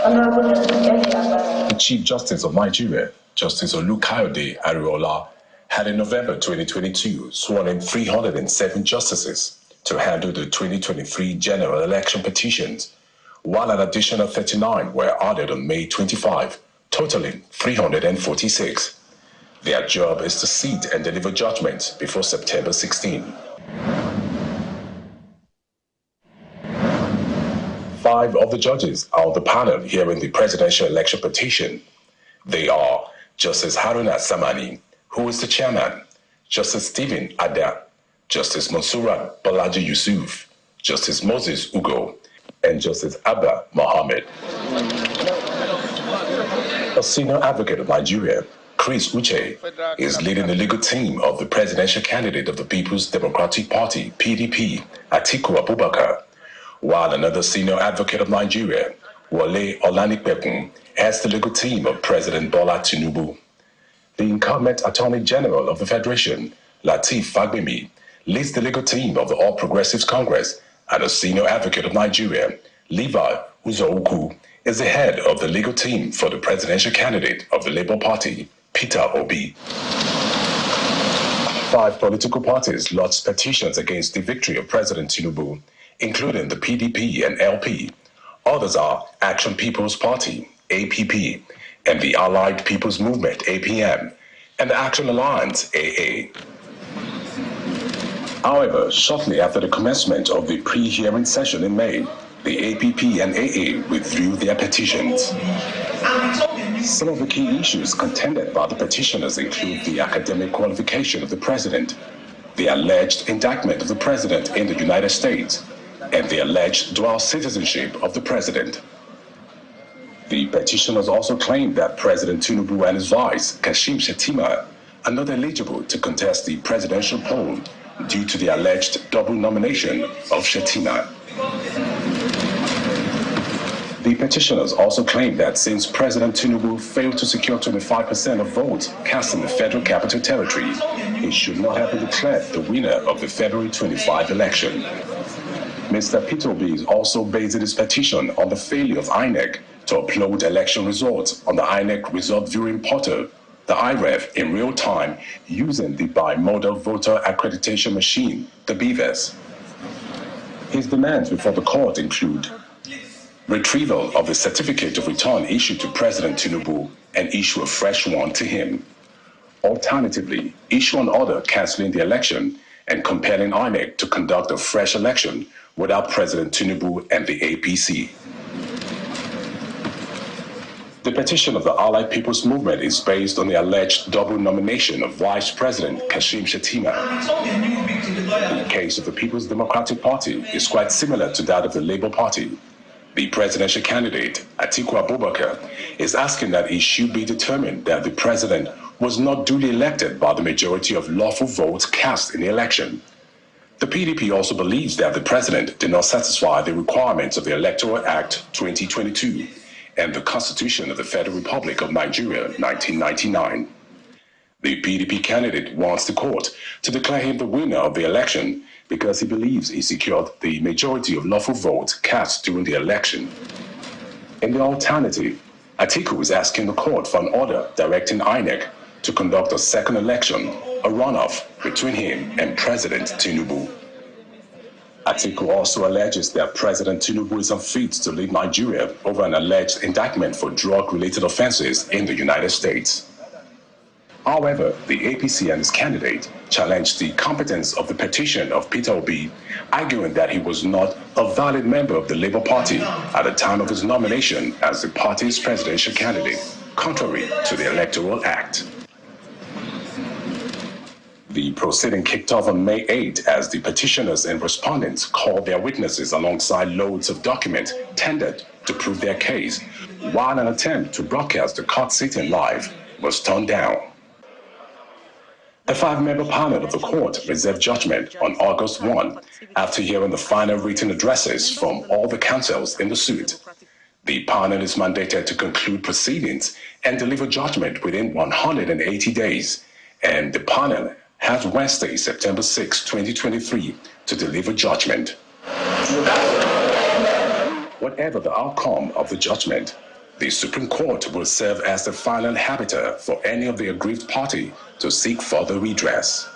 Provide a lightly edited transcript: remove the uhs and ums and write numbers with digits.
The Chief Justice of Nigeria, Justice Olukayode Ariola, had in November 2022 sworn in 307 justices to handle the 2023 general election petitions, while an additional 39 were added on May 25, totaling 346. Their job is to sit and deliver judgment before September 16. 5 of the judges are on the panel hearing the presidential election petition. They are Justice Haruna Samani, who is the chairman, Justice Stephen Ada, Justice Mansurat Balaji Yusuf, Justice Moses Ugo, and Justice Abba Mohammed. A senior advocate of Nigeria, Chris Uche, is leading the legal team of the presidential candidate of the People's Democratic Party, PDP, Atiku Abubakar, while another senior advocate of Nigeria, Wale Olanipekun, heads the legal team of President Bola Tinubu. The incumbent Attorney General of the Federation, Lateef Fagbemi, leads the legal team of the All Progressives Congress, and a senior advocate of Nigeria, Levi Uzouku, is the head of the legal team for the presidential candidate of the Labour Party, Peter Obi. 5 political parties lodged petitions against the victory of President Tinubu, including the PDP and LP. Others are Action People's Party, APP, and the Allied People's Movement, APM, and the Action Alliance, AA. However, shortly after the commencement of the pre-hearing session in May, the APP and AA withdrew their petitions. Some of the key issues contended by the petitioners include the academic qualification of the president, the alleged indictment of the president in the United States, and the alleged dual citizenship of the president. The petitioners also claimed that President Tinubu and his vice, Kashim Shettima, are not eligible to contest the presidential poll due to the alleged double nomination of Shettima. The petitioners also claimed that since President Tinubu failed to secure 25% of votes cast in the Federal Capital Territory, he should not have been declared the winner of the February 25 election. Mr. Peter Obi is also basing his petition on the failure of INEC to upload election results on the INEC Result Viewing Portal, the IREV, in real time using the Bimodal Voter Accreditation Machine, the BVAS. His demands before the court include retrieval of the certificate of return issued to President Tinubu and issue a fresh one to him. Alternatively, issue an order cancelling the election and compelling INEC to conduct a fresh election without President Tinubu and the APC. The petition of the Allied People's Movement is based on the alleged double nomination of Vice President Kashim Shettima. The case of the People's Democratic Party is quite similar to that of the Labour Party. The presidential candidate, Atiku Abubakar, is asking that it should be determined that the president was not duly elected by the majority of lawful votes cast in the election. The PDP also believes that the president did not satisfy the requirements of the Electoral Act 2022 and the Constitution of the Federal Republic of Nigeria, 1999. The PDP candidate wants the court to declare him the winner of the election because he believes he secured the majority of lawful votes cast during the election. In the alternative, Atiku is asking the court for an order directing INEC to conduct a second election, a runoff between him and President Tinubu. Atiku also alleges that President Tinubu is unfit to lead Nigeria over an alleged indictment for drug-related offenses in the United States. However, the APC and its candidate challenged the competence of the petition of Peter Obi, arguing that he was not a valid member of the Labour Party at the time of his nomination as the party's presidential candidate, contrary to the Electoral Act. The proceeding kicked off on May 8 as the petitioners and respondents called their witnesses alongside loads of documents tendered to prove their case, while an attempt to broadcast the court sitting live was turned down. The 5-member panel of the court reserved judgment on August 1 after hearing the final written addresses from all the counsels in the suit. The panel is mandated to conclude proceedings and deliver judgment within 180 days, and the panel has Wednesday, September 6, 2023, to deliver judgment. Whatever the outcome of the judgment, the Supreme Court will serve as the final arbiter for any of the aggrieved party to seek further redress.